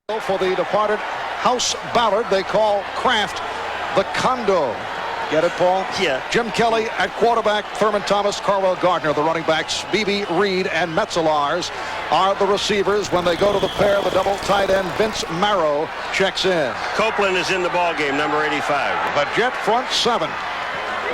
For the departed House Ballard, they call Kraft the Condo. Get it, Paul? Yeah. Jim Kelly at quarterback, Thurman Thomas, Carwell Gardner, the running backs, B.B. Reed and Metzelars are the receivers. When they go to the pair, the double tight end, Vince Marrow checks in. Copeland is in the ball game, number 85. The Jet front seven.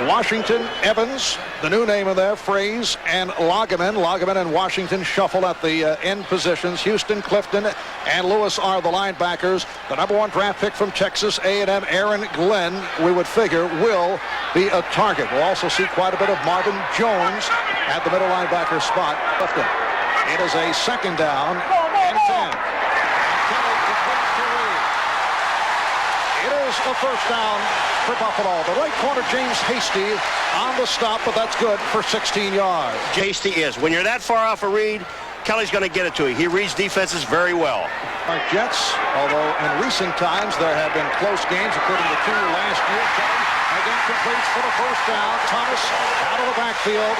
Washington, Evans, the new name of their phrase, and Loggeman. Loggeman and Washington shuffle at the end positions. Houston, Clifton, and Lewis are the linebackers. The number one draft pick from Texas A&M, Aaron Glenn, we would figure, will be a target. We'll also see quite a bit of Marvin Jones at the middle linebacker spot. Clifton. It is a second down and 10. It is a first down for Buffalo. The right corner, James Hasty, on the stop, but that's good for 16 yards. Hasty is. When you're that far off a read, Kelly's going to get it to you. He reads defenses very well. Our Jets, although in recent times there have been close games, including the two last year. Kelly again completes for the first down. Thomas out of the backfield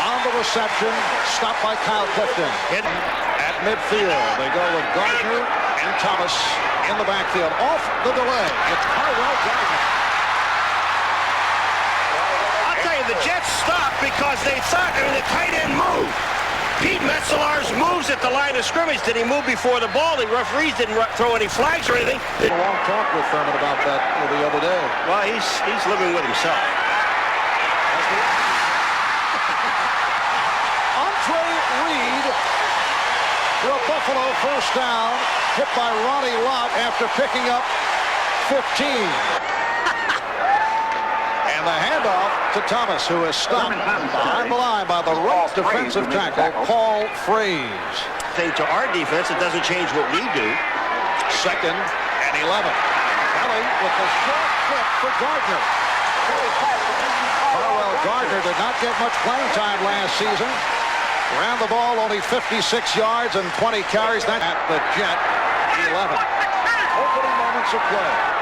on the reception. Stopped by Kyle Clifton. At midfield, they go with Gardner and Thomas in the backfield. Off the delay, it's Carwell Gardner. I'll tell you, the Jets stopped because they thought the tight end moved. Pete Metzelars moves at the line of scrimmage. Did he move before the ball? The referees didn't throw any flags or anything. A long talk with Thurman about that the other day. Well, he's living with himself. Andre Reed for a Buffalo first down, hit by Ronnie Lott after picking up 15. And the handoff to Thomas, who is stopped behind the line by the right defensive tackle, Paul Fraze. To our defense, it doesn't change what we do. Second and 11. Kelly with the short flip for Gardner. Carwell Gardner did not get much playing time last season. Ran the ball only 56 yards and 20 carries. That at the Jet 11. Opening moments of play.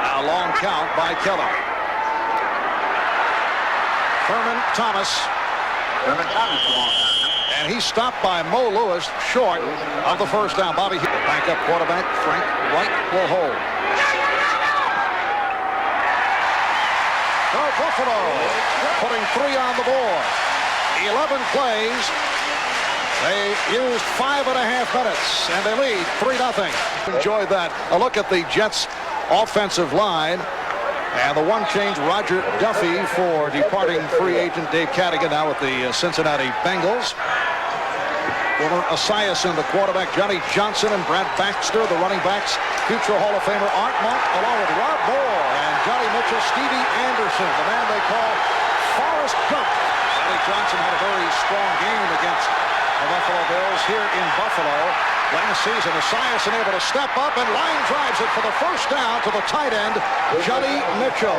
Now long count by Kelly. Thurman Thomas. And he's stopped by Mo Lewis short of the first down. Bobby Hill, backup quarterback Frank Wright will hold. For Buffalo, putting 3 on the board. 11 plays. They used 5.5 minutes, and they lead 3-0. Enjoyed that. A look at the Jets' offensive line. And the one change, Roger Duffy for departing free agent Dave Cadigan, now with the Cincinnati Bengals. Former Esiason, the quarterback, Johnny Johnson and Brad Baxter, the running backs, future Hall of Famer Art Monk, along with Rob Moore and Johnny Mitchell, Stevie Anderson, the man they call Forrest Gump. Johnny Johnson had a very strong game against the Buffalo Bills here in Buffalo last season. Esiason able to step up and line drives it for the first down to the tight end, Johnny Mitchell.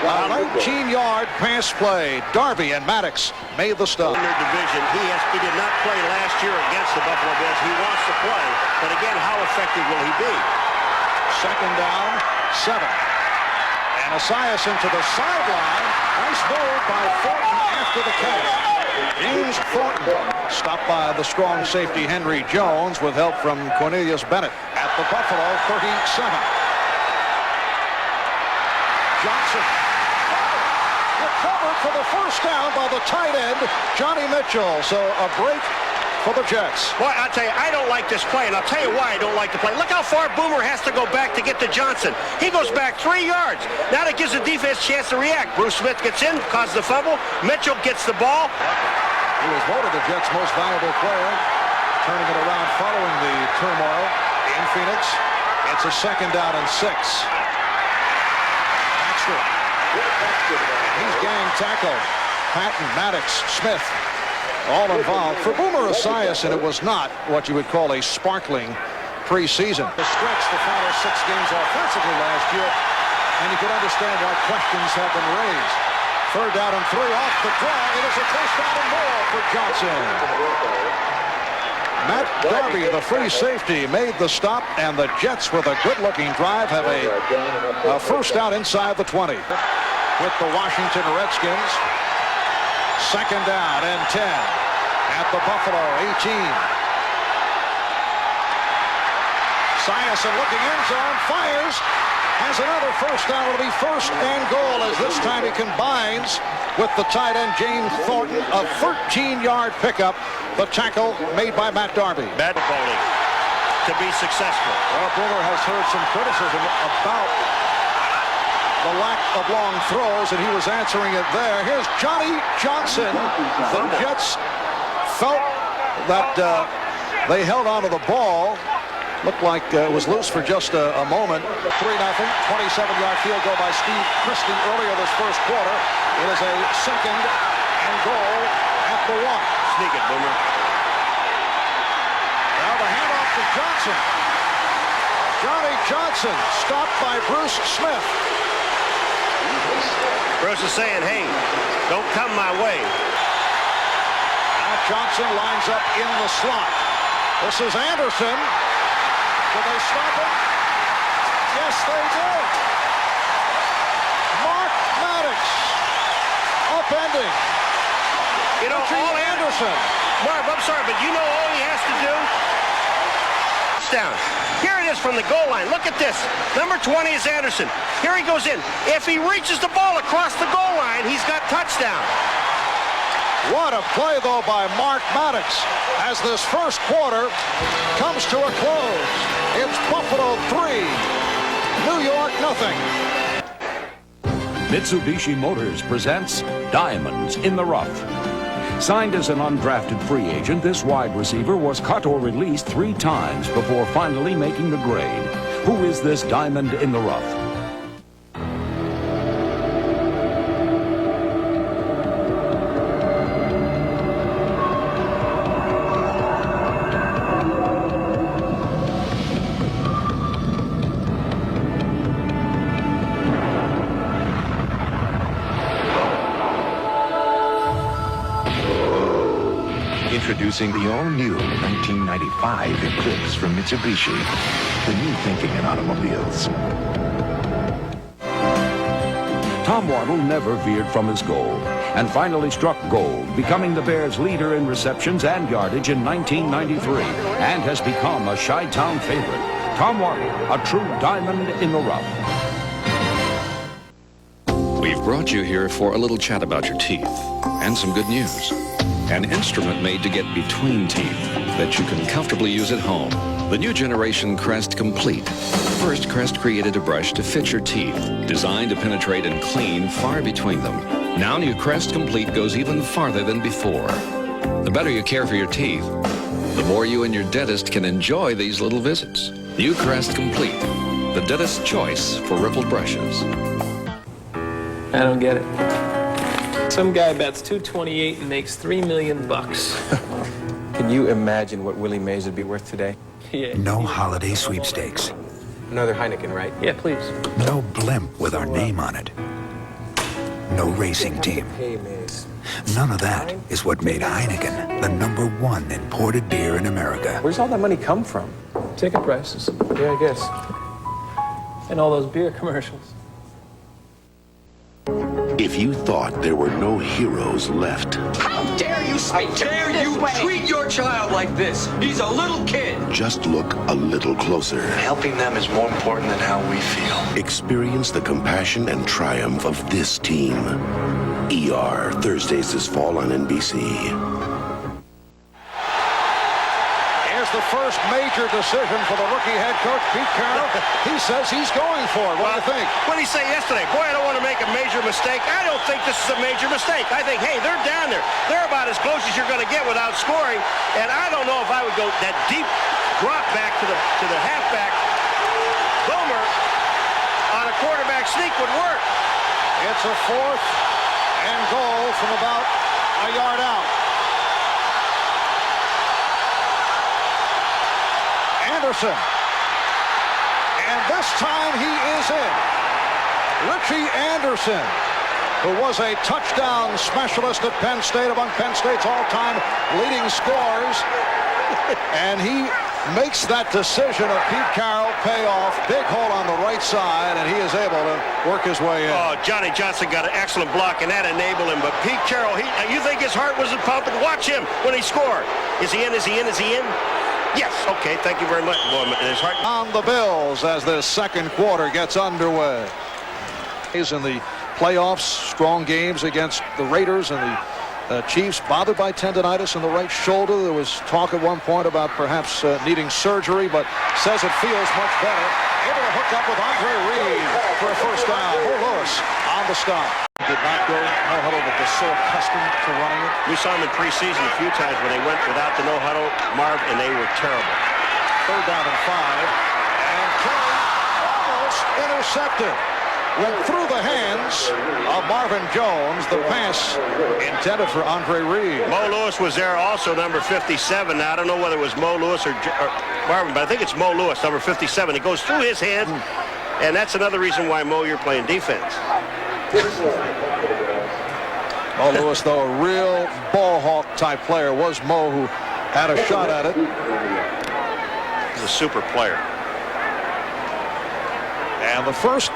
A 19-yard pass play. Darby and Maddox made the stop. In their division, he did not play last year against the Buffalo Bills. He wants to play, but again, how effective will he be? Second down, 7. And Esiason to the sideline. Nice move by Thornton after the catch. James Thornton stopped by the strong safety Henry Jones with help from Cornelius Bennett at the Buffalo 37. Johnson recovered for the first down by the tight end Johnny Mitchell. So a break for the Jets. Boy, I'll tell you, I don't like this play, and I'll tell you why I don't like the play. Look how far Boomer has to go back to get to Johnson. He goes back 3 yards. Now that gives the defense a chance to react. Bruce Smith gets in, causes the fumble. Mitchell gets the ball. He was voted the Jets' most valuable player, turning it around following the turmoil in Phoenix. It's a second down and 6. Baxter. He's gang tackled. Patton, Maddox, Smith, all involved. For Boomer Esiason, it was not what you would call a sparkling preseason. The stretch the final 6 games offensively last year, and you can understand why questions have been raised. Third down and 3 off the draw. It is a first down and more for Johnson. Matt Darby, the free safety, made the stop, and the Jets, with a good-looking drive, have a first down inside the 20 with the Washington Redskins. Second down and 10 at the Buffalo 18. Esiason looking end zone, fires, has another first down. It'll be first and goal as this time he combines with the tight end James Thornton. A 13-yard pickup. The tackle made by Matt Darby. Bad bowling to be successful. Well, Boomer has heard some criticism about the lack of long throws, and he was answering it there. Here's Johnny Johnson. The Jets felt that they held onto the ball. Looked like it was loose for just a moment. 3-0, 27-yard field goal by Steve Christie earlier this first quarter. It is a second and goal at the 1. Sneak it, Boomer. Now the handoff to Johnson. Johnny Johnson stopped by Bruce Smith. Bruce is saying, hey, don't come my way. Now Johnson lines up in the slot. This is Anderson. Did they stop him? Yes, they did. Mark Maddox upending. You know, all Anderson. Marv, I'm sorry, but you know all he has to do? Down. Here it is from the goal line. Look at this. Number 20 is Anderson. Here he goes in. If he reaches the ball across the goal line, he's got touchdown. What a play, though, by Mark Maddox as this first quarter comes to a close. It's Buffalo 3, New York nothing. Mitsubishi Motors presents Diamonds in the Rough. Signed as an undrafted free agent, this wide receiver was cut or released 3 times before finally making the grade. Who is this diamond in the rough? Introducing the all-new 1995 Eclipse from Mitsubishi. The new thinking in automobiles. Tom Waddle never veered from his goal and finally struck gold, becoming the Bears' leader in receptions and yardage in 1993 and has become a Chi-Town favorite. Tom Waddle, a true diamond in the rough. We've brought you here for a little chat about your teeth and some good news. An instrument made to get between teeth that you can comfortably use at home. The new generation Crest Complete. First, Crest created a brush to fit your teeth, designed to penetrate and clean far between them. Now new Crest Complete goes even farther than before. The better you care for your teeth, the more you and your dentist can enjoy these little visits. New Crest Complete, the dentist's choice for rippled brushes. I don't get it. Some guy bets $228 and makes $3 million. Can you imagine what Willie Mays would be worth today? Yeah. No holiday sweepstakes. Another Heineken, right? Yeah, please. No blimp with our name on it. No racing team. Hey, Mays. None of that is what made Heineken the #1 imported beer in America. Where's all that money come from? Ticket prices. Yeah, I guess. And all those beer commercials. If you thought there were no heroes left, How dare you speak to me this way? Treat your child like this. He's a little kid. just look a little closer. Helping them is more important than how we feel. Experience the compassion and triumph of this team. ER, Thursdays this fall on NBC. Here's the first major decision for the rookie head coach, Pete Carroll. He says he's going for it. What do you think? What did he say yesterday? Boy, I don't want to make a major mistake. I don't think this is a major mistake. I think, hey, they're down there. They're about as close as you're going to get without scoring. And I don't know if I would go that deep drop back to the halfback. Boomer on a quarterback sneak would work. It's a 4th and goal from about a yard out. Anderson. And this time he is in. Richie Anderson, who was a touchdown specialist at Penn State, among Penn State's all-time leading scorers. And he makes that decision of Pete Carroll pay off. Big hole on the right side, and he is able to work his way in. Oh, Johnny Johnson got an excellent block, and that enabled him. But Pete Carroll, you think his heart wasn't pumping? Watch him when he scored. Is he in? Is he in? Is he in? Yes, okay, thank you very much. Boy, his heart on the Bills as this second quarter gets underway. He's in the playoffs, strong games against the Raiders and the Chiefs, bothered by tendonitis in the right shoulder. There was talk at one point about perhaps needing surgery, but says it feels much better. Able to hook up with Andre Reed for a first down. Mo Lewis on the stop. Did not go no huddle, but was so accustomed to running it. We saw him in preseason a few times when they went without the no huddle, Marv, and they were terrible. Third down and 5. And Kelly almost intercepted. Went through the hands of Marvin Jones. The pass intended for Andre Reed. Mo Lewis was there also, number 57. Now, I don't know whether it was Mo Lewis or Marvin, but I think it's Mo Lewis, number 57. It goes through his hands, and that's another reason why, Mo, you're playing defense. Mo Lewis, though, a real ball hawk type player, was Mo, who had a shot at it. He's a super player. And the first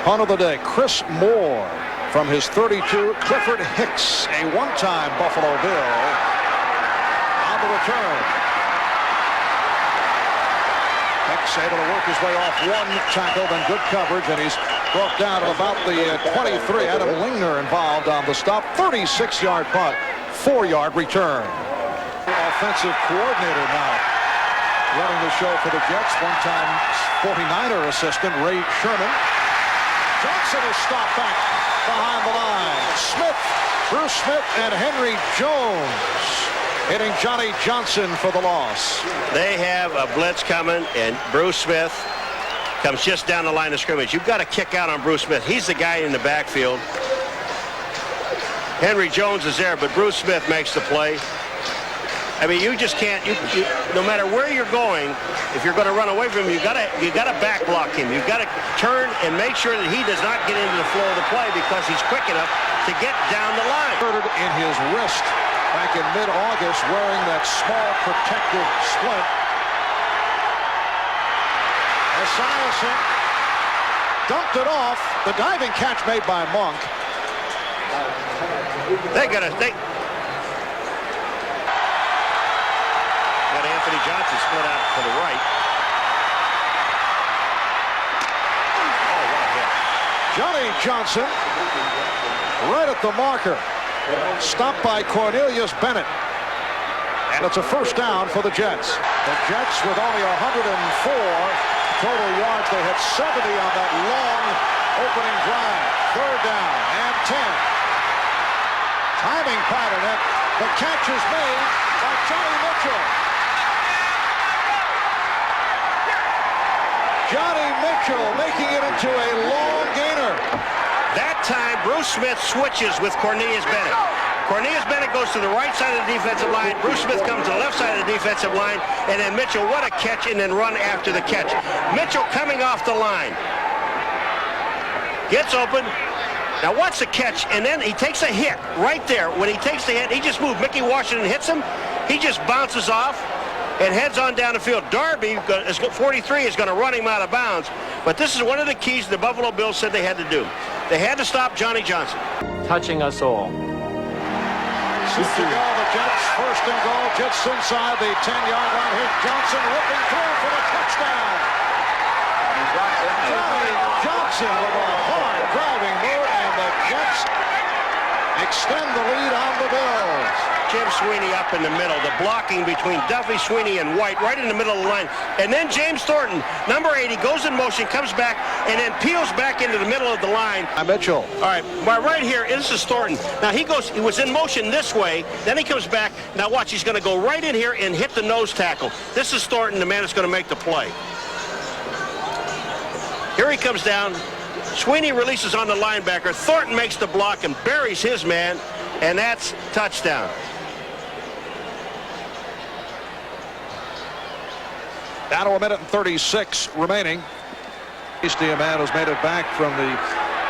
punt of the day, Chris Moore from his 32. Clifford Hicks, a one-time Buffalo Bill, on the return. Hicks able to work his way off one tackle, then good coverage, and he's brought down at about the 23. Adam Lingner involved on the stop. 36-yard punt, 4-yard return. Offensive coordinator now running the show for the Jets. One-time 49er assistant Ray Sherman. Johnson is stopped back behind the line. Smith, Bruce Smith, and Henry Jones hitting Johnny Johnson for the loss. They have a blitz coming, and Bruce Smith comes just down the line of scrimmage. You've got to kick out on Bruce Smith. He's the guy in the backfield. Henry Jones is there, but Bruce Smith makes the play. I mean, you just can't. No matter where you're going, if you're going to run away from him, you got to back block him. You've got to turn and make sure that he does not get into the flow of the play because he's quick enough to get down the line. In his wrist back in mid-August, wearing that small protective splint. Esiason dumped it off. The diving catch made by Monk. They got Anthony Johnson split out to the right. Oh, what a hit. Johnny Johnson right at the marker. Stopped by Cornelius Bennett. And it's a first down for the Jets. The Jets with only 104 total yards. They had 70 on that long opening drive. Third down and 10. Timing pattern. And the catch is made by Johnny Mitchell. Johnny Mitchell making it into a long gainer. That time, Bruce Smith switches with Cornelius Bennett. Cornelius Bennett goes to the right side of the defensive line. Bruce Smith comes to the left side of the defensive line. And then Mitchell, what a catch, and then run after the catch. Mitchell coming off the line. Gets open. Now watch the catch, and then he takes a hit right there. When he takes the hit, he just moved. Mickey Washington hits him. He just bounces off and heads on down the field. Darby, 43, is going to run him out of bounds. But this is one of the keys the Buffalo Bills said they had to do. They had to stop Johnny Johnson. Touching us all. 6 to go, the Jets first and goal. Jets inside the 10-yard line. Here's Johnson ripping through for the touchdown. Johnny Johnson with a hard driving move, and the Jets extend the lead on the Bills. Jim Sweeney up in the middle. The blocking between Duffy, Sweeney, and White right in the middle of the line. And then James Thornton, number 80, goes in motion, comes back, and then peels back into the middle of the line. Mitchell. All right, right here, this is Thornton. Now he was in motion this way, then he comes back. Now watch, he's going to go right in here and hit the nose tackle. This is Thornton, the man that's going to make the play. Here he comes down. Sweeney releases on the linebacker. Thornton makes the block and buries his man, and that's touchdown. Down to a minute and 36 remaining. A man who's made it back from the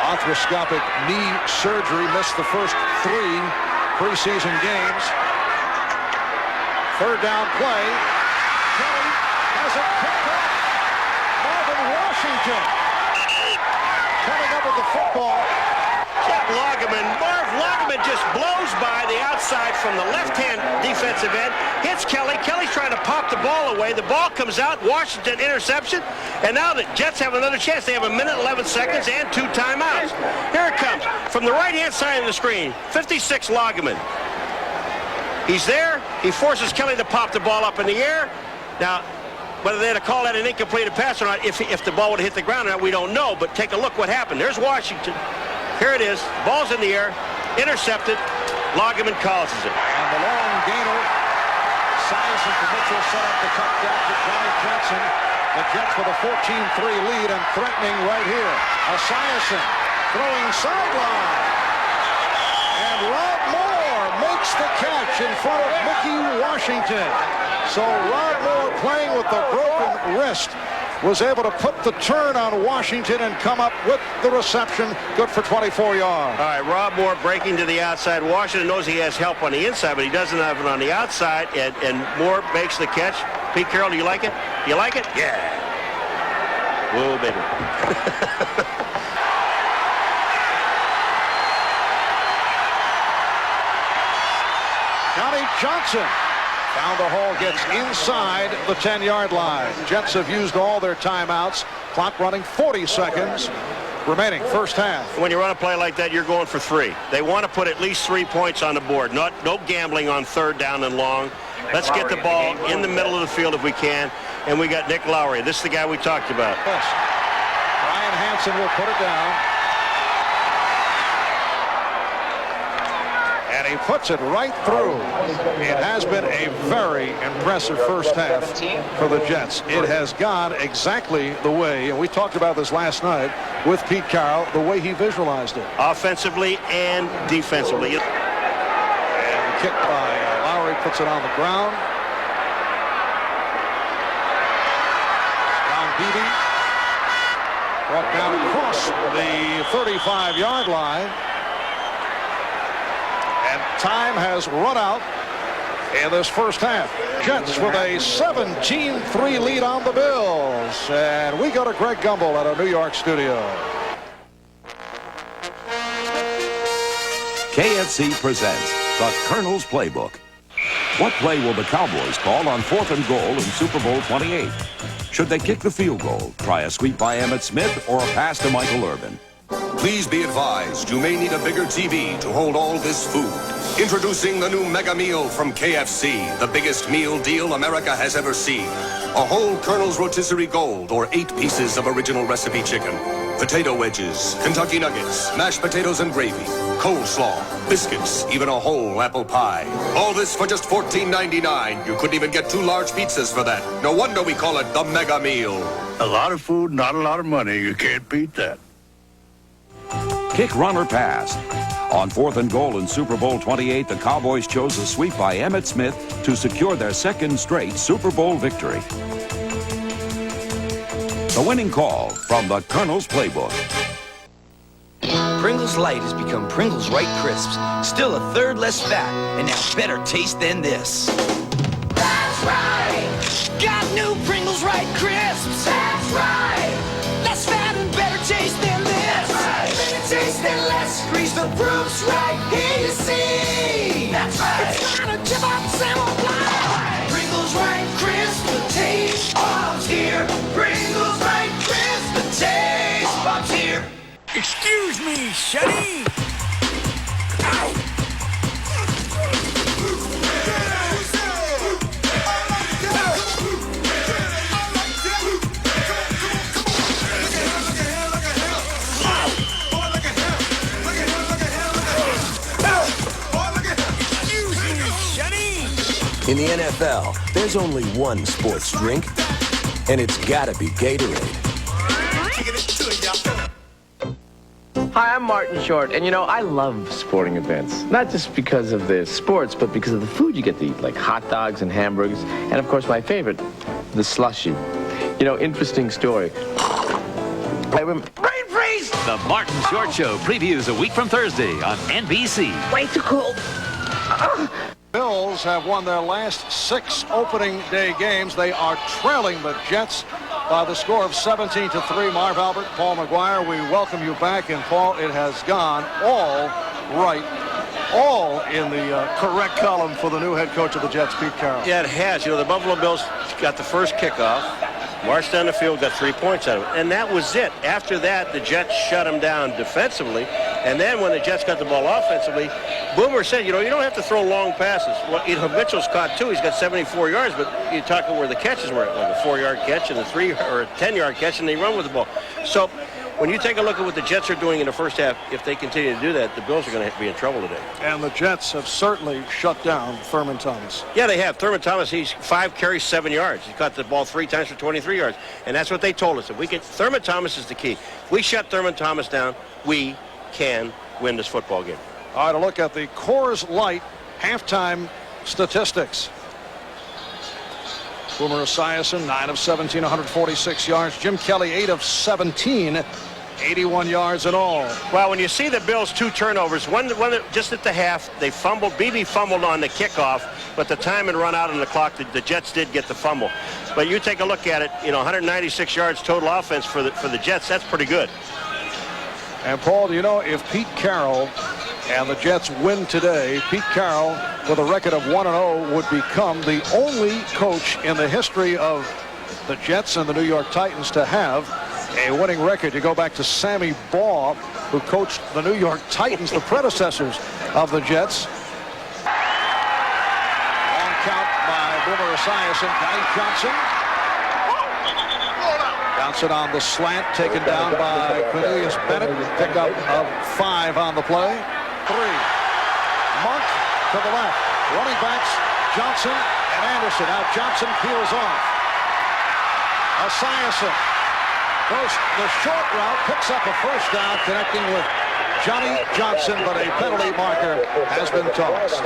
arthroscopic knee surgery, missed the first 3 preseason games. Third down play. Kelly has it picked up. Marvin Washington coming up with the football. Marv Lageman just blows by the outside from the left-hand defense. defensive end, hits Kelly. Kelly's trying to pop the ball away. The ball comes out. Washington interception. And now the Jets have another chance. They have 1 minute, 11 seconds, and 2 timeouts. Here it comes. From the right-hand side of the screen, 56 Lageman. He's there. He forces Kelly to pop the ball up in the air. Now, whether they had to call that an incomplete pass or not, if the ball would have hit the ground or not, we don't know. But take a look what happened. There's Washington. Here it is. Ball's in the air. Intercepted. Lageman causes it. And the long gainer. Siason to Mitchell set up the touchdown to Johnny Johnson. The Jets with a 14-3 lead and threatening right here. Siason throwing sideline. And Rob Moore makes the catch in front of Mickey Washington. So Rob Moore, playing with the broken wrist, was able to put the turn on Washington and come up with the reception. Good for 24 yards. All right, Rob Moore breaking to the outside. Washington knows he has help on the inside, but he doesn't have it on the outside, and Moore makes the catch. Pete Carroll, do you like it? You like it? Yeah. Whoa, baby. Johnny Johnson down the hole, gets inside the 10-yard line. Jets have used all their timeouts. Clock running 40 seconds remaining, first half. When you run a play like that, you're going for 3. They want to put at least 3 points on the board. No gambling on 3rd down and long. Let's get the ball in the middle of the field if we can. And we got Nick Lowry. This is the guy we talked about. Yes. Brian Hansen will put it down. And he puts it right through. It has been a very impressive first half for the Jets. It has gone exactly the way, and we talked about this last night with Pete Carroll, the way he visualized it. Offensively and defensively. And the kick by Lowry puts it on the ground. John Beebe brought down across the 35-yard line. And time has run out in this first half. Jets with a 17-3 lead on the Bills. And we go to Greg Gumbel at our New York studio. KFC presents the Colonel's Playbook. What play will the Cowboys call on 4th and goal in Super Bowl 28? Should they kick the field goal, try a sweep by Emmitt Smith, or a pass to Michael Irvin? Please be advised, you may need a bigger TV to hold all this food. Introducing the new Mega Meal from KFC, the biggest meal deal America has ever seen. A whole Colonel's Rotisserie Gold, or 8 pieces of original recipe chicken. Potato wedges, Kentucky nuggets, mashed potatoes and gravy, coleslaw, biscuits, even a whole apple pie. All this for just $14.99. You couldn't even get 2 large pizzas for that. No wonder we call it the Mega Meal. A lot of food, not a lot of money. You can't beat that. Kick, run, or pass. On 4th and goal in Super Bowl 28, the Cowboys chose a sweep by Emmitt Smith to secure their 2nd straight Super Bowl victory. The winning call from the Colonel's Playbook. Pringles Light has become Pringles Right Crisps. Still a 1/3 less fat, and now better taste than this. That's right! Got new Pringles Right Crisps! That's right! Less fat and better taste than this! That's right! Better taste than less. Grease the proofs right here, you see! That's right! It's not a chip on right. Pringles Right Crisps, the taste bob's here. Pringles Right Crisps, the taste bob's here. Excuse me, Sonny. Ow. In the NFL, there's only one sports drink, and it's gotta be Gatorade. Hi, I'm Martin Short, and you know, I love sporting events. Not just because of the sports, but because of the food you get to eat, like hot dogs and hamburgers, and of course my favorite, the slushie. You know, interesting story. Brain freeze! The Martin Short Show previews a week from Thursday on NBC. Way too cold. Bills have won their last 6 opening day games. They are trailing the Jets by the score of 17-3. Marv Albert, Paul McGuire, we welcome you back. And Paul, it has gone all right all in the correct column for the new head coach of the Jets, Pete Carroll. Yeah, it has. You know, the Buffalo Bills got the first kickoff, marched down the field, got 3 points out of it, and that was it. After that, the Jets shut them down defensively, and then when the Jets got the ball offensively, Boomer said, you know, you don't have to throw long passes. Well, you know, Mitchell's caught 2. He's got 74 yards, but you're talking where the catches were, like a 4-yard catch and a 3 or a 10-yard catch, and they run with the ball. So when you take a look at what the Jets are doing in the first half, if they continue to do that, the Bills are going to be in trouble today. And the Jets have certainly shut down Thurman Thomas. Yeah, they have. Thurman Thomas, he's 5 carries, 7 yards. He caught the ball 3 times for 23 yards. And that's what they told us. If we get Thurman Thomas is the key. If we shut Thurman Thomas down, we can win this football game. All right, a look at the Coors Light halftime statistics. Boomer Esiason, 9 of 17, 146 yards. Jim Kelly, 8 of 17, 81 yards in all. Well, when you see the Bills 2 turnovers, one just at the half, they fumbled. BB fumbled on the kickoff, but the time had run out on the clock. The Jets did get the fumble. But you take a look at it, you know, 196 yards total offense for the Jets. That's pretty good. And Paul, do you know, if Pete Carroll and the Jets win today, Pete Carroll, with a record of 1-0, would become the only coach in the history of the Jets and the New York Titans to have a winning record. You go back to Sammy Baugh, who coached the New York Titans, the predecessors of the Jets. Long count by Boomer Esiason. Guy Johnson. Johnson on the slant, taken down by Cornelius Bennett. Pickup of 5 on the play. 3. Monk to the left. Running backs Johnson and Anderson. Now Johnson peels off. Esiason goes the short route, picks up a first down, connecting with Johnny Johnson, but a penalty marker has been tossed.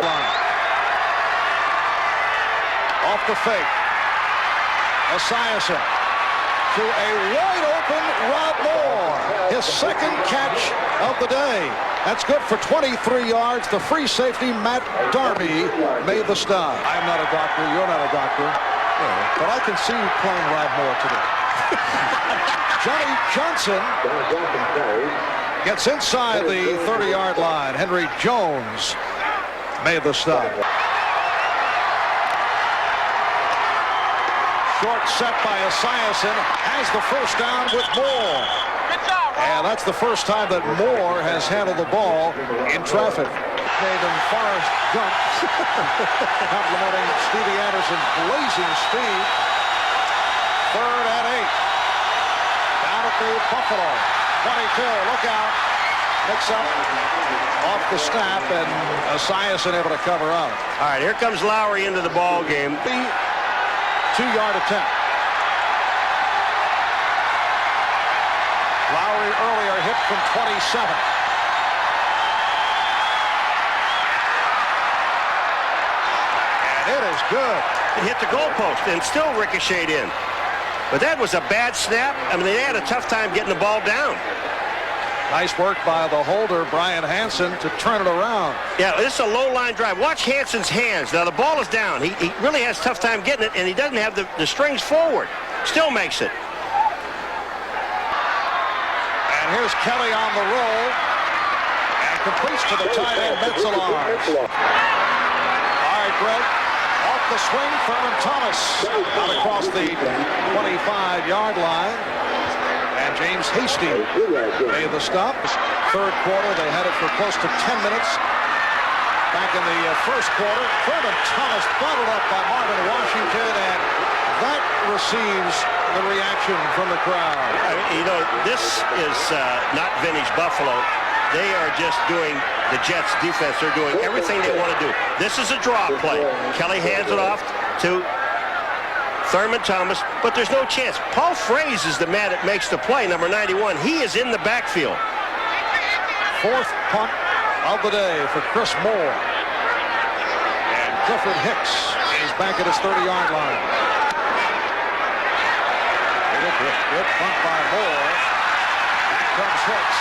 Off the fake. Esiason to a wide-open Rob Moore. His second catch of the day. That's good for 23 yards. The free safety, Matt Darby, made the stop. I'm not a doctor. You're not a doctor. Yeah, but I can see you playing Rob Moore today. Johnny Johnson gets inside the 30-yard line. Henry Jones made the stop. Short set by Esiason, has the first down with Moore. And that's the first time that Moore has handled the ball in traffic. Made in Forrest Gump, complimenting Stevie Anderson's blazing speed. 3rd and 8. Down at the Buffalo. 22, look out. Picks up off the snap, and Esiason able to cover up. All right, here comes Lowry into the ball game. 2-yard attempt. Lowry earlier hit from 27. And it is good. It hit the goalpost and still ricocheted in. But that was a bad snap. I mean, they had a tough time getting the ball down. Nice work by the holder, Brian Hansen, to turn it around. Yeah, this is a low-line drive. Watch Hansen's hands. Now, the ball is down. He really has a tough time getting it, and he doesn't have the strings forward. Still makes it. And here's Kelly on the roll. And completes to the tight end, Metzelar. All right, Greg. Off the swing, Thurman Thomas out across the 25-yard line. And James Hasty made the stop. 3rd quarter, they had it for close to 10 minutes. Back in the first quarter, Thurman Thomas bottled up by Marvin Washington, and that receives the reaction from the crowd. You know, this is not vintage Buffalo. They are just doing the Jets defense. They're doing everything they want to do. This is a draw play. Kelly hands it off to Thurman Thomas, but there's no chance. Paul Fraze is the man that makes the play, number 91. He is in the backfield. 4th punt of the day for Chris Moore. And Clifford Hicks is back at his 30-yard line. Good punt by Moore. Back comes Hicks.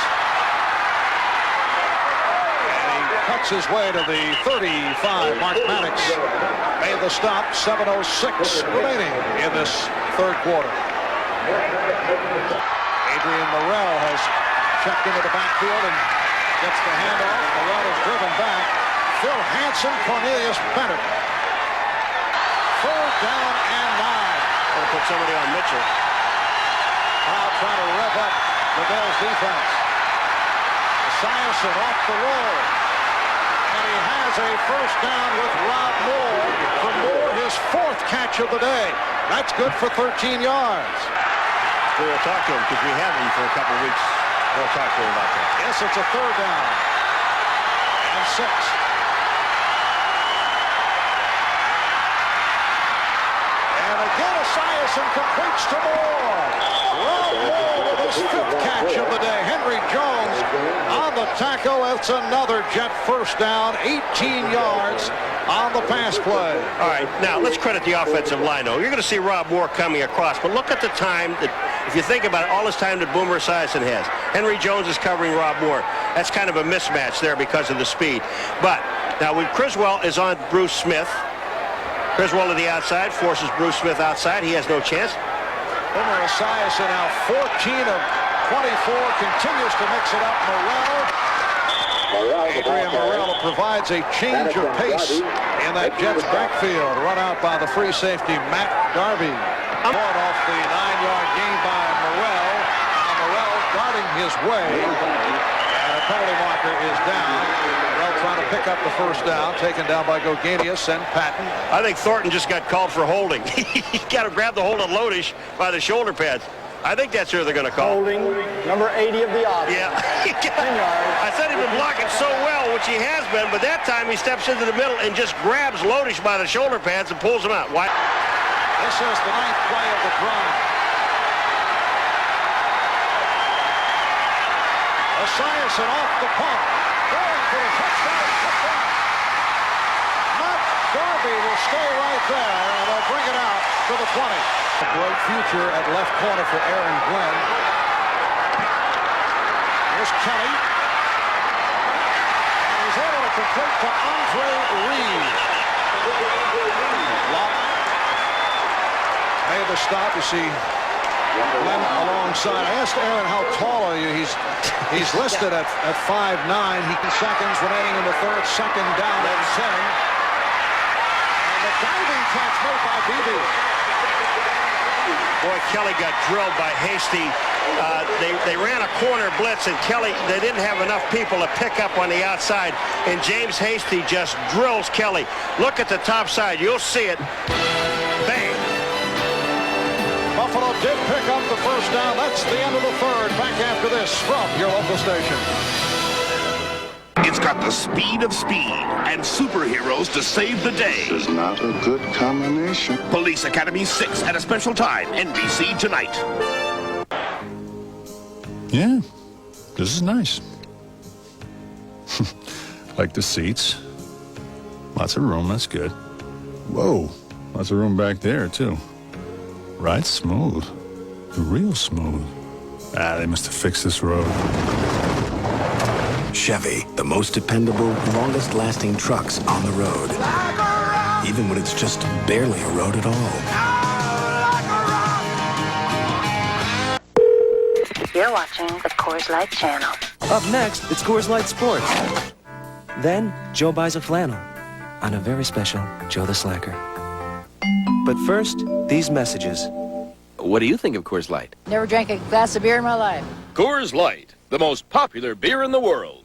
Cuts his way to the 35. Mark Maddox made the stop. 7:06 remaining in this 3rd quarter. Adrian Morrell has checked into the backfield and gets the handoff. Morrell is driven back. Phil Hansen, Cornelius Bennett. 4th down and 9. Gonna put somebody on Mitchell. Now trying to rev up the Bills defense. Esiason off the roll. And he has a 1st down with Rob Moore. For Moore, his 4th catch of the day. That's good for 13 yards. We'll talk to him because we have him for a couple weeks. We'll talk to him about that. Yes, it's a 3rd down and 6. And again, Esiason completes to Moore. Rob Moore with his 5th catch of the day. Henry Jones on the tackle. It's another Jet 1st down, 18 yards on the pass play. All right, now let's credit the offensive line, though. You're going to see Rob Moore coming across, but look at the time that, if you think about it, all this time that Boomer Esiason has. Henry Jones is covering Rob Moore. That's kind of a mismatch there because of the speed. But now when Criswell is on Bruce Smith, Criswell to the outside, forces Bruce Smith outside. He has no chance. Boomer Esiason now 14 of 24, continues to mix it up. Adrian Morrell provides a change of pace in that Jets backfield. Run out by the free safety, Matt Darby. Going off the 9-yard gain by Morrell. Morrell guarding his way. And a penalty marker is down. Morrell trying to pick up the 1st down. Taken down by Goganius and Patton. I think Thornton just got called for holding. He got to grab the hold of Lodish by the shoulder pads. I think that's who they're going to call. Holding number 80 of the offense. Yeah. I said he'd been blocking so well, which he has been, but that time he steps into the middle and just grabs Lodish by the shoulder pads and pulls him out. Why? This is the 9th play of the drive. Esiason off the pump. Going for a touchdown. Matt Darby will stay right there, and they'll bring it out to the 20. A great future at left corner for Aaron Glenn. Here's Kelly. And he's able to complete to Andre Reed. Lock. Made the stop. You see Glenn alongside. I asked Aaron, how tall are you? He's listed at 5'9". He can seconds remaining in the 3rd. 2nd down and 10. And the diving catch made by Beebe. Boy, Kelly got drilled by Hasty. They ran a corner blitz, and Kelly, they didn't have enough people to pick up on the outside, and James Hasty just drills Kelly. Look at the top side. You'll see it. Bang. Buffalo did pick up the 1st down. That's the end of the 3rd. Back after this from your local station. It's got the speed of speed and superheroes to save the day. It's not a good combination. Police Academy 6 at a special time. NBC tonight. Yeah, this is nice. Like the seats. Lots of room, that's good. Whoa, lots of room back there, too. Right, smooth. Real smooth. They must have fixed this road. Chevy, the most dependable, longest-lasting trucks on the road. Even when it's just barely a road at all. You're watching the Coors Light channel. Up next, it's Coors Light Sports. Then, Joe buys a flannel on a very special Joe the Slacker. But first, these messages. What do you think of Coors Light? Never drank a glass of beer in my life. Coors Light, the most popular beer in the world.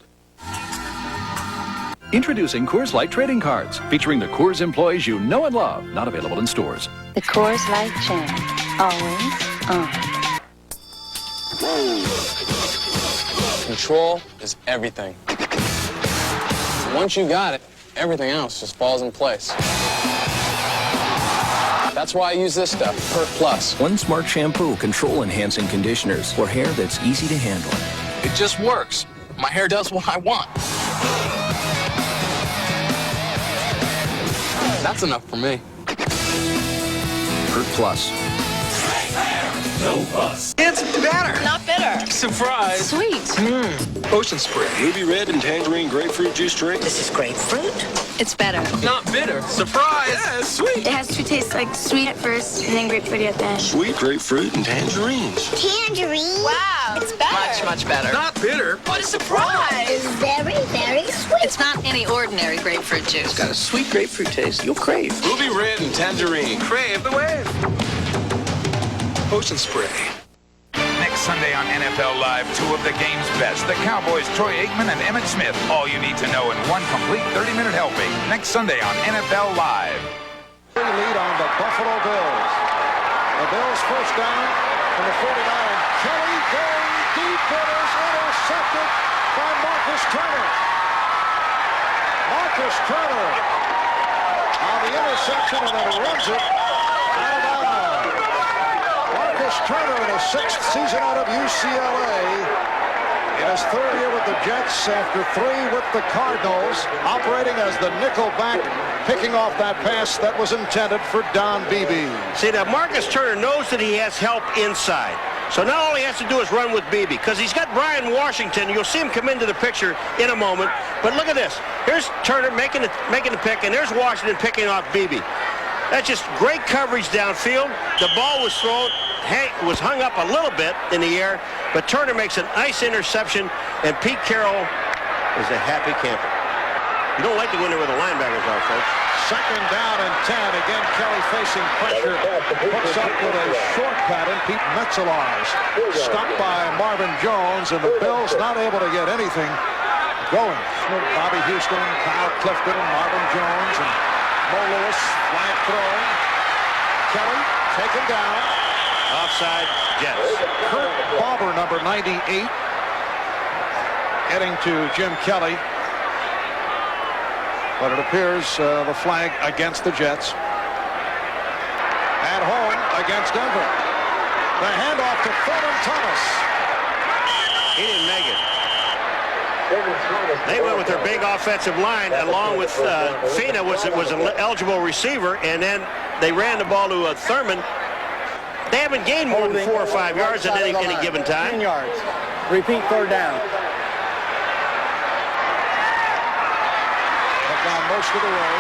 Introducing Coors Light trading cards, featuring the Coors employees you know and love. Not available in stores. The Coors Light channel. Always on. Control is everything. Once you got it, everything else just falls in place. That's why I use this stuff, Pert Plus. One smart shampoo, control-enhancing conditioners for hair that's easy to handle. It just works. My hair does what I want. That's enough for me. Pert Plus. no fuss. It's better. Not bitter. Surprise. Sweet. Ocean Spray. Ruby red and tangerine grapefruit juice drink. This is grapefruit. It's better. Not bitter. Surprise. Yeah, it's sweet. It has two tastes, like sweet at first and then grapefruit at the end. Sweet grapefruit and tangerines. Tangerine? Wow. It's better. Much better. Not bitter. What a surprise. It's very, very sweet. It's not any ordinary grapefruit juice. It's got a sweet grapefruit taste. You'll crave. Ruby red and tangerine. Crave the wave. Ocean Spray. Next Sunday on NFL Live, two of the game's best. The Cowboys' Troy Aikman and Emmitt Smith. All you need to know in one complete 30-minute helping. Next Sunday on NFL Live. Lead on the Buffalo Bills. The Bills first down from the 49. Kelly going deep. It is intercepted by Marcus Turner. Marcus Turner on the interception and then runs it out of bounds. Marcus Turner in his 6th season out of UCLA. In his 3rd year with the Jets after 3 with the Cardinals, operating as the nickel back, picking off that pass that was intended for Don Beebe. See, now Marcus Turner knows that he has help inside. So now all he has to do is run with Beebe, because he's got Brian Washington. You'll see him come into the picture in a moment. But look at this. Here's Turner making the pick, and there's Washington picking off Beebe. That's just great coverage downfield. The ball was thrown, was hung up a little bit in the air, but Turner makes a nice interception, and Pete Carroll is a happy camper. You don't like to go in there where the linebackers are, folks. 2nd down and 10. Again, Kelly facing pressure. Hooks up with a short pattern. Pete Metzelar's stopped by Marvin Jones, and the Bills not able to get anything going. Bobby Houston, Kyle Clifton, and Marvin Jones, and Mo Lewis, flag throw. Kelly taken down. Offside, Jets. Kurt Bauber, number 98, getting to Jim Kelly. But it appears the flag against the Jets. At home against Denver. The handoff to Thurman Thomas. He didn't make it. They went with their big offensive line, along with Fina was an eligible receiver, and then they ran the ball to Thurman. They haven't gained more than 4 or 5 yards at any given time. 10 yards. Repeat 3rd down. Down most of the way.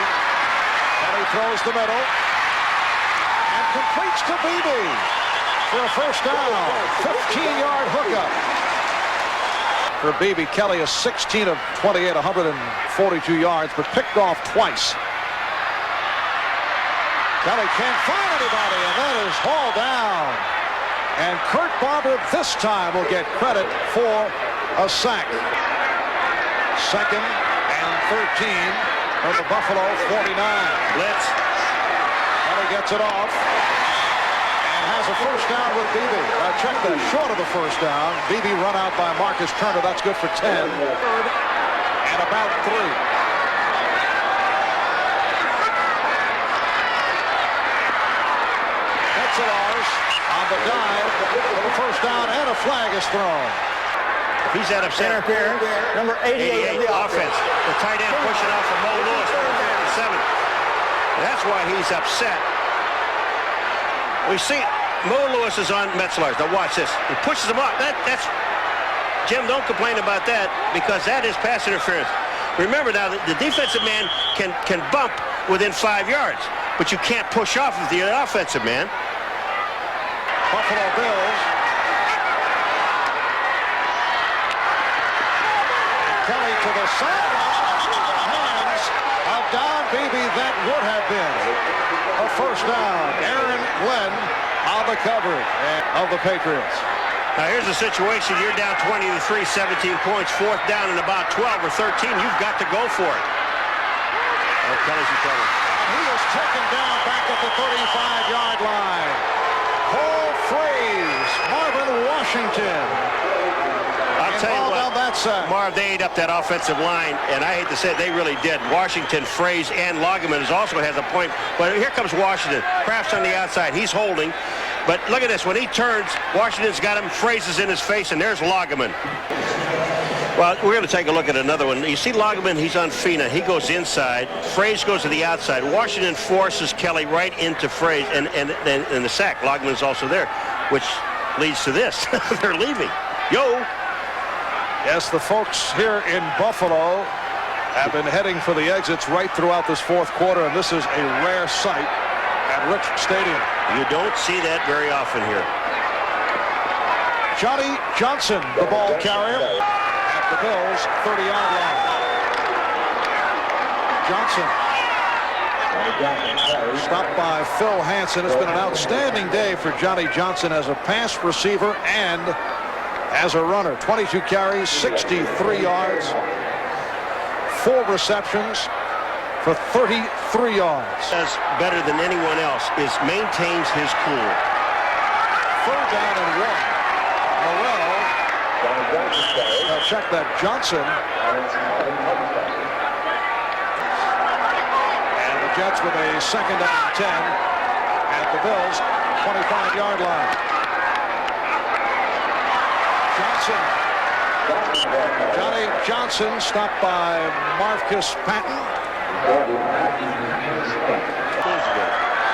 Kelly throws the middle and completes to Beebe for a first down. 15-yard hookup for Beebe. Kelly is 16 of 28, 142 yards, but picked off twice. Kelly can't find anybody, and that is hauled down. And Kurt Bauber this time will get credit for a sack. 2nd and 13 of the Buffalo 49. Blitz. Kelly gets it off and has a first down with Beebe. Check that, short of the first down. Beebe run out by Marcus Turner. That's good for 10. And about 3. Metzelar's on the dive for the first down, and a flag is thrown. He's out of center. Interference. Number 88 of the offense. The tight end pushing off of Mo Lewis, number 57. That's why he's upset. We see Mo Lewis is on Metzelar's. Now watch this. He pushes him off. That's Jim, don't complain about that, because that is pass interference. Remember now, the defensive man can bump within 5 yards, but you can't push off of the offensive man. Buffalo Bills. Kelly to the sideline. Hands of Don Beebe. That would have been a first down. Aaron Glenn on the coverage of the Patriots. Now here's the situation. You're down 20-3, 17 points. 4th down and about 12 or 13. You've got to go for it. Oh, Kelly's in trouble. And he is taken down back at the 35-yard line. Paul Freeze, Marvin Washington. I'll tell you what, that side. Marv, they ate up that offensive line, and I hate to say it, they really did. Washington, Fraze, and Lageman also has a point. But here comes Washington. Kraft's on the outside. He's holding. But look at this. When he turns, Washington's got him. Fraze is in his face, and there's Lageman. Well, we're going to take a look at another one. You see Lageman, he's on Fina. He goes inside. Fraze goes to the outside. Washington forces Kelly right into Fraze, and the sack. Lageman's also there, which leads to this. They're leaving. Yo. Yes, the folks here in Buffalo have been heading for the exits right throughout this fourth quarter, and this is a rare sight at Rich Stadium. You don't see that very often here. Johnny Johnson, the ball carrier at the Bills' 30-yard line. Johnson stopped by Phil Hansen. It's been an outstanding day for Johnny Johnson as a pass receiver and as a runner. 22 carries, 63 yards, 4 receptions for 33 yards. Does better than anyone else is maintains his cool. 3rd down and 1. Morrell. Check that. Johnson. And the Jets with a 2nd down and 10 at the Bills' 25-yard line. Johnson. Johnny Johnson stopped by Marcus Patton.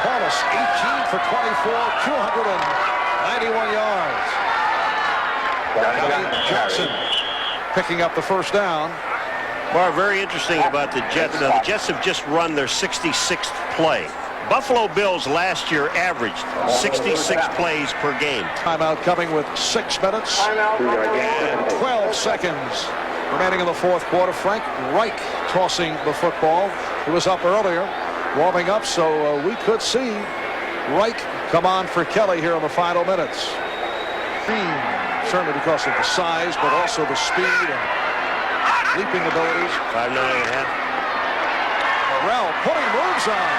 Paulus 18 for 24, 291 yards. Johnny Johnson picking up the 1st down. Well, very interesting about the Jets. Now, the Jets have just run their 66th play. Buffalo Bills last year averaged 66 plays per game. Timeout coming with 6 minutes and 12 seconds remaining in the 4th quarter. Frank Reich tossing the football. He was up earlier, warming up, so we could see Reich come on for Kelly here in the final minutes. Certainly because of the size, but also the speed and leaping abilities. 5'9.5". Morrell putting moves on.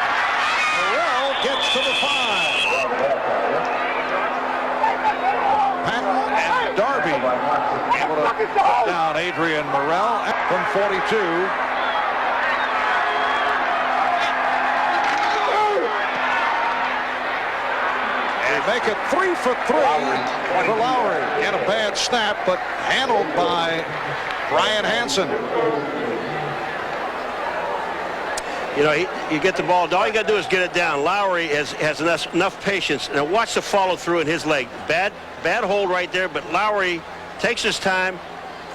Morrell gets to the 5. Patton and Darby able to put down Adrian Morrell from 42. And make it 3 for 3 for Lowry. And a bad snap, but handled by Brian Hansen. You know, you get the ball. All you got to do is get it down. Lowry has enough patience. Now watch the follow through in his leg. Bad hold right there, but Lowry takes his time.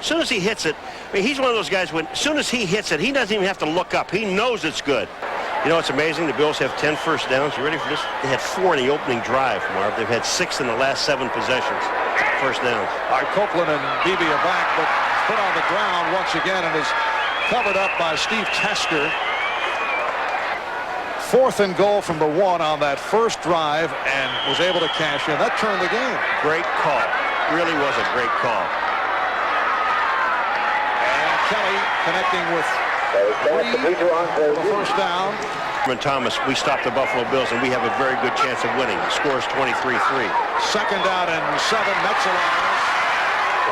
As soon as he hits it, I mean, he's one of those guys when as soon as he hits it, he doesn't even have to look up. He knows it's good. You know, it's amazing. The Bills have 10 first downs. You ready for this? They had 4 in the opening drive, Marv. They've had 6 in the last 7 possessions. First downs. All right, Copeland and Beebe are back, but put on the ground once again and is covered up by Steve Tasker. 4th and goal from the 1 on that first drive and was able to cash in. That turned the game. Great call. Really was a great call. And Kelly connecting with Reed for the first down. Thomas, we stopped the Buffalo Bills, and we have a very good chance of winning. The score is 23-3. 2nd down and 7. Metzeler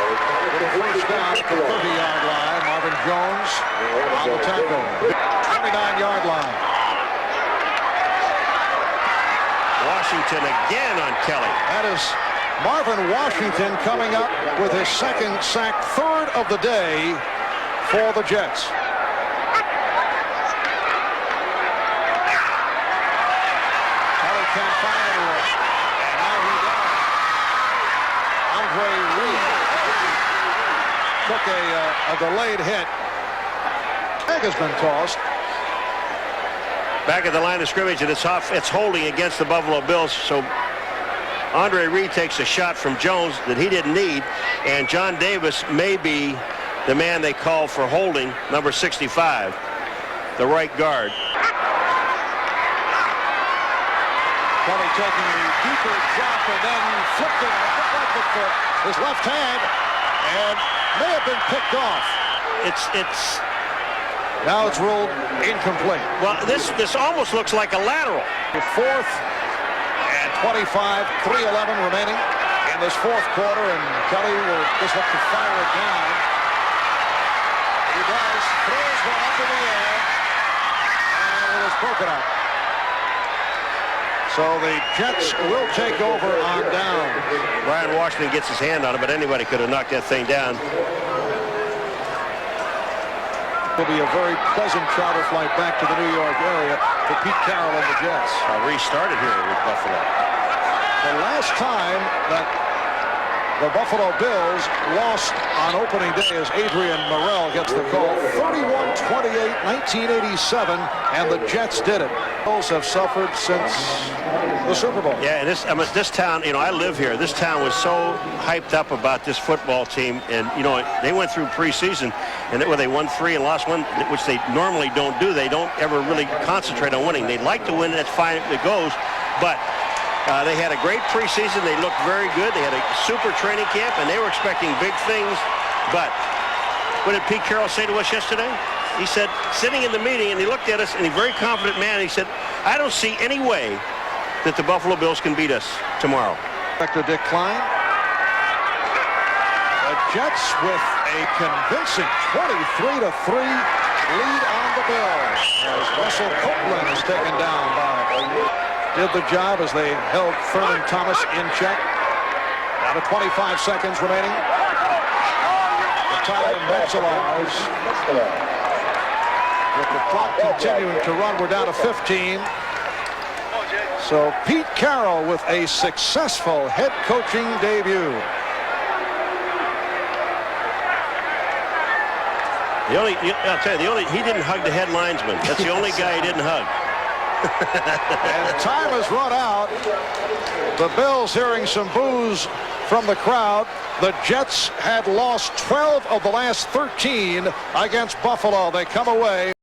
with a first down at the 30-yard line. Marvin Jones on the tackle. 29-yard line. Washington again on Kelly. That is Marvin Washington coming up with his 2nd sack, 3rd of the day for the Jets. Kelly can't find anyone. And now he does. Andre Reed took a delayed hit. Egg has been tossed. Back at the line of scrimmage, and it's holding against the Buffalo Bills. So Andre Reed takes a shot from Jones that he didn't need, and John Davis may be the man they call for holding, number 65, the right guard. Kelly taking a deeper drop and then flipped it with his left hand and may have been picked off. Now it's ruled incomplete. Well, this almost looks like a lateral. 4th and 25, 3:11 remaining in this 4th quarter, and Kelly will just have to fire it down. He does, throws one up in the air, and it is broken up. So the Jets will take over on down. Brian Washington gets his hand on it, but anybody could have knocked that thing down. Will be a very pleasant charter flight back to the New York area for Pete Carroll and the Jets. Restarted here with Buffalo. The last time that The Buffalo Bills lost on opening day as Adrian Morrell gets the call. 31-28, 1987, and the Jets did it. Bills have suffered since the Super Bowl. Yeah, and this town, you know, I live here. This town was so hyped up about this football team, and you know, they went through preseason, and they won 3 and lost 1, which they normally don't do. They don't ever really concentrate on winning. They like to win. That's fine. It goes, but. They had a great preseason. They looked very good. They had a super training camp, and they were expecting big things. But what did Pete Carroll say to us yesterday? He said, sitting in the meeting, and he looked at us, and he's a very confident man. And he said, I don't see any way that the Buffalo Bills can beat us tomorrow. Director Dick Klein. The Jets with a convincing 23-3 lead on the Bills as Russell Copeland is taken down by... Did the job as they held Thurman Thomas in check. Out of 25 seconds remaining. The tight end Metzelars. With the clock continuing to run, we're down to 15. So Pete Carroll with a successful head coaching debut. I'll tell you, he didn't hug the head linesman. That's the only guy he didn't hug. And time has run out. The Bills hearing some boos from the crowd. The Jets had lost 12 of the last 13 against Buffalo. They come away.